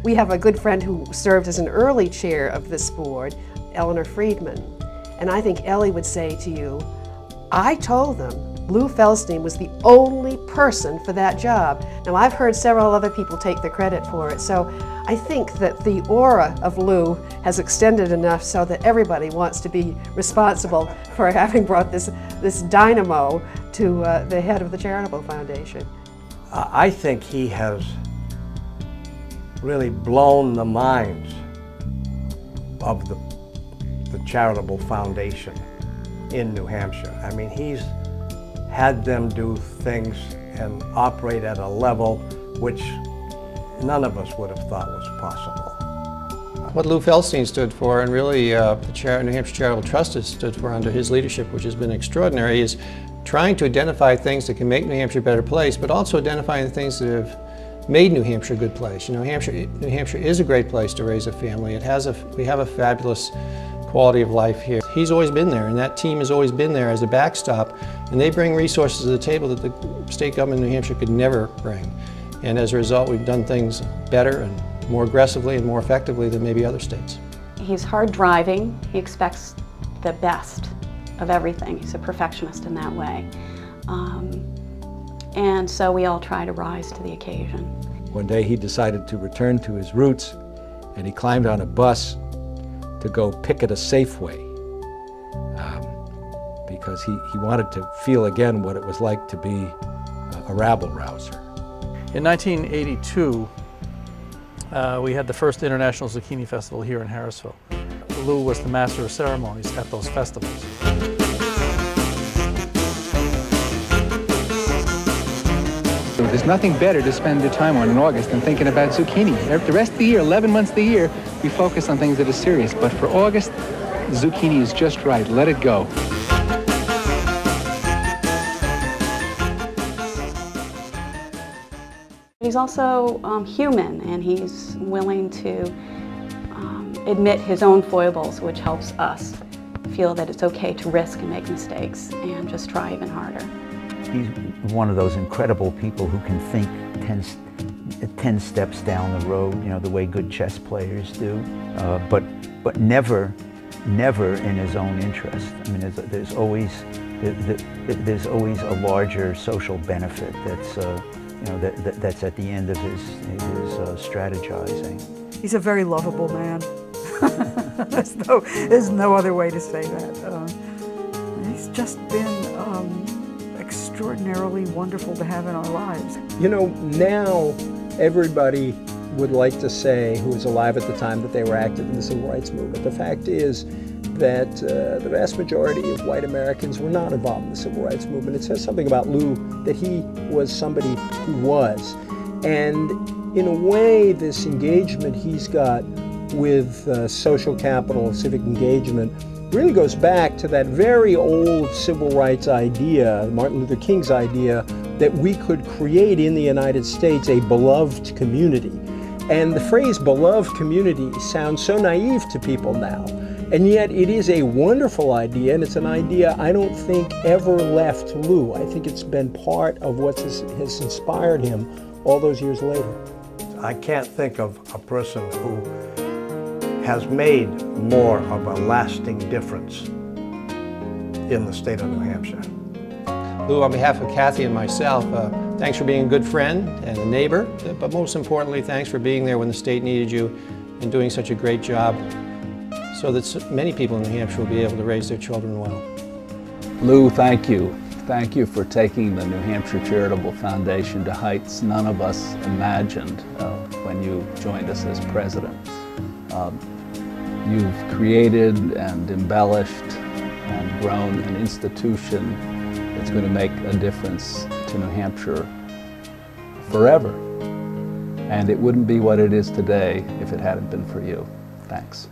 We have a good friend who served as an early chair of this board, Eleanor Friedman. And I think Ellie would say to you, I told them Lew Feldstein was the only person for that job. Now, I've heard several other people take the credit for it, so I think that the aura of Lew has extended enough so that everybody wants to be responsible for having brought this dynamo to the head of the Charitable Foundation. I think he has really blown the minds of the Charitable Foundation in New Hampshire. I mean, he's had them do things and operate at a level which none of us would have thought was possible. What Lew Feldstein stood for, and really the New Hampshire Charitable Trust has stood for under his leadership, which has been extraordinary, is trying to identify things that can make New Hampshire a better place, but also identifying the things that have made New Hampshire a good place. You know, New Hampshire is a great place to raise a family. We have a fabulous quality of life here. He's always been there, and that team has always been there as a backstop, and they bring resources to the table that the state government of New Hampshire could never bring. And as a result, we've done things better and more aggressively and more effectively than maybe other states. He's hard driving. He expects the best of everything. He's a perfectionist in that way. And so we all try to rise to the occasion. One day he decided to return to his roots, and he climbed on a bus to go picket a Safeway because he wanted to feel again what it was like to be a rabble-rouser. In 1982, we had the first International Zucchini Festival here in Harrisville. Lew was the master of ceremonies at those festivals. There's nothing better to spend your time on in August than thinking about zucchini. The rest of the year, 11 months of the year, we focus on things that are serious. But for August, zucchini is just right. Let it go. He's also human, and he's willing to admit his own foibles, which helps us feel that it's okay to risk and make mistakes and just try even harder. He's one of those incredible people who can think 10 steps down the road, you know, the way good chess players do, but never in his own interest. I mean, there's always a larger social benefit that's you know, that's at the end of his strategizing. He's a very lovable man. There's no other way to say that. He's just been extraordinarily wonderful to have in our lives. You know, now everybody would like to say, who was alive at the time, that they were active in the civil rights movement. The fact is that the vast majority of white Americans were not involved in the civil rights movement. It says something about Lew that he was somebody who was. And in a way, this engagement he's got with social capital, civic engagement, really goes back to that very old civil rights idea, Martin Luther King's idea, that we could create in the United States a beloved community. And the phrase beloved community sounds so naive to people now. And yet it is a wonderful idea, and it's an idea I don't think ever left Lew. I think it's been part of what has inspired him all those years later. I can't think of a person who has made more of a lasting difference in the state of New Hampshire. Lew, on behalf of Kathy and myself, thanks for being a good friend and a neighbor, but most importantly, thanks for being there when the state needed you and doing such a great job so that many people in New Hampshire will be able to raise their children well. Lew, thank you. Thank you for taking the New Hampshire Charitable Foundation to heights none of us imagined when you joined us as president. You've created and embellished and grown an institution that's going to make a difference to New Hampshire forever. And it wouldn't be what it is today if it hadn't been for you. Thanks.